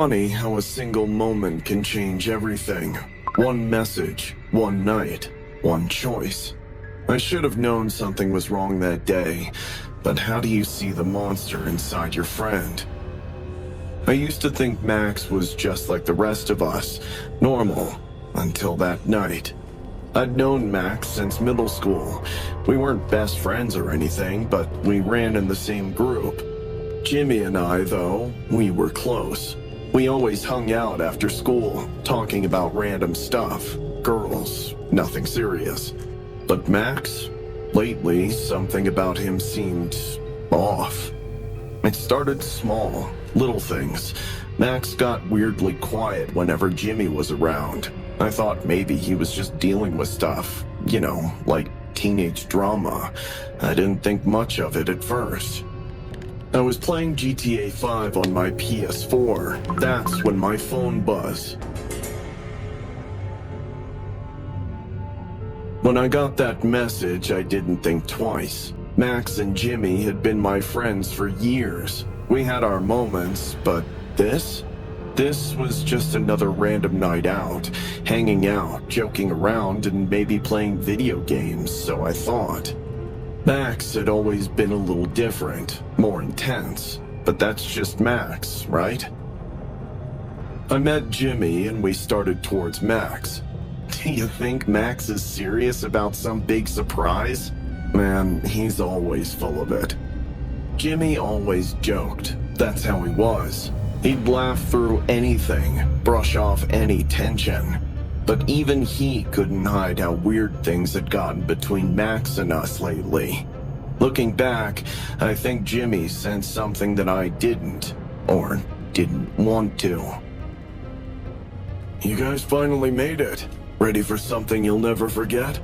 Funny how a single moment can change everything. One message, one night, one choice. I should have known something was wrong that day, but how do you see the monster inside your friend? I used to think Max was just like the rest of us, normal, until that night. I'd known Max since middle school. We weren't best friends or anything, but we ran in the same group. Jimmy and I, though, we were close. We always hung out after school, talking about random stuff. Girls, nothing serious. But Max, lately, something about him seemed off. It started small, little things. Max got weirdly quiet whenever Jimmy was around. I thought maybe he was just dealing with stuff, like teenage drama. I didn't think much of it at first. I was playing GTA 5 on my PS4. That's when my phone buzzed. When I got that message, I didn't think twice. Max and Jimmy had been my friends for years. We had our moments, but this was just another random night out, hanging out, joking around, and maybe playing video games, so I thought. Max had always been a little different, more intense, but that's just Max, right? I met Jimmy and we started towards Max. Do you think Max is serious about some big surprise? Man, he's always full of it. Jimmy always joked. That's how he was. He'd laugh through anything, brush off any tension. But even he couldn't hide how weird things had gotten between Max and us lately. Looking back, I think Jimmy sensed something that I didn't, or didn't want to. You guys finally made it. Ready for something you'll never forget?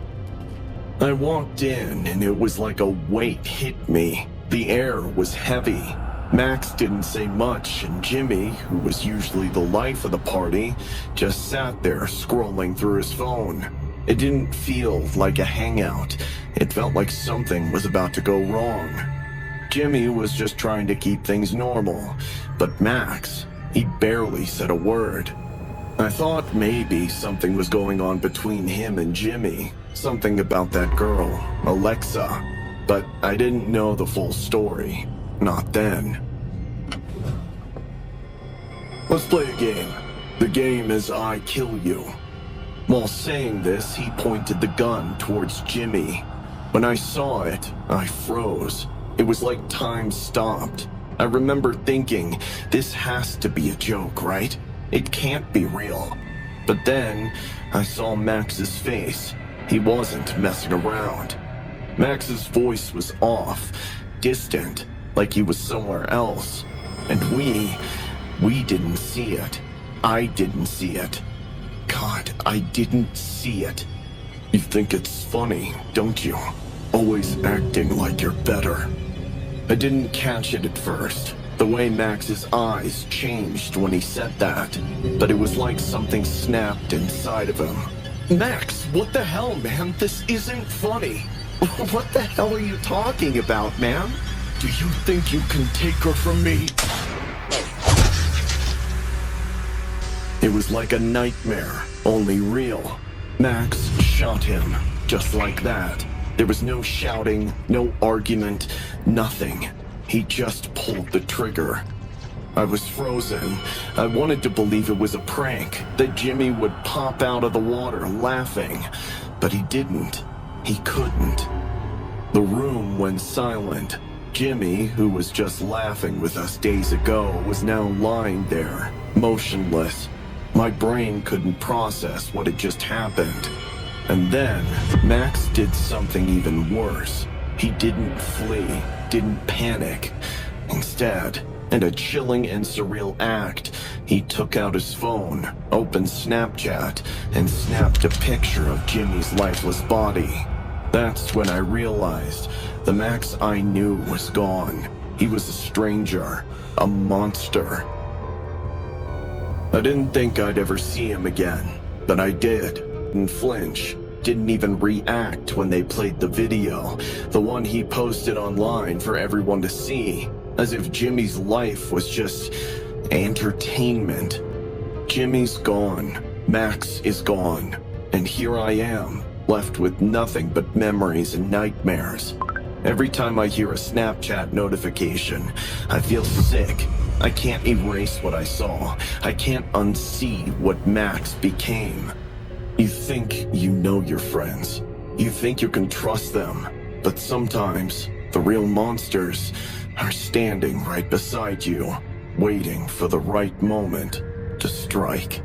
I walked in and it was like a weight hit me. The air was heavy. Max didn't say much, and Jimmy, who was usually the life of the party, just sat there scrolling through his phone. It didn't feel like a hangout. It felt like something was about to go wrong. Jimmy was just trying to keep things normal, but Max, he barely said a word. I thought maybe something was going on between him and Jimmy, something about that girl, Alexa, but I didn't know the full story. Not then. Let's play a game. The game is I kill you. While saying this, he pointed the gun towards Jimmy. When I saw it, I froze. It was like time stopped. I remember thinking, this has to be a joke, right? It can't be real. But then, I saw Max's face. He wasn't messing around. Max's voice was off, distant, like he was somewhere else. And we didn't see it. I didn't see it. God, I didn't see it. You think it's funny, don't you? Always acting like you're better. I didn't catch it at first, the way Max's eyes changed when he said that, but it was like something snapped inside of him. Max, what the hell, man? This isn't funny. What the hell are you talking about, man? Do you think you can take her from me? It was like a nightmare, only real. Max shot him, just like that. There was no shouting, no argument, nothing. He just pulled the trigger. I was frozen. I wanted to believe it was a prank, that Jimmy would pop out of the water laughing. But he didn't. He couldn't. The room went silent. Jimmy, who was just laughing with us days ago, was now lying there, motionless. My brain couldn't process what had just happened. And then, Max did something even worse. He didn't flee, didn't panic. Instead, in a chilling and surreal act, he took out his phone, opened Snapchat, and snapped a picture of Jimmy's lifeless body. That's when I realized the Max I knew was gone. He was a stranger, a monster. I didn't think I'd ever see him again, but I did. Didn't flinch, didn't even react when they played the video, the one he posted online for everyone to see, as if Jimmy's life was just entertainment. Jimmy's gone, Max is gone, and here I am, left with nothing but memories and nightmares. Every time I hear a Snapchat notification, I feel sick. I can't erase what I saw. I can't unsee what Max became. You think you know your friends. You think you can trust them. But sometimes, the real monsters are standing right beside you, waiting for the right moment to strike.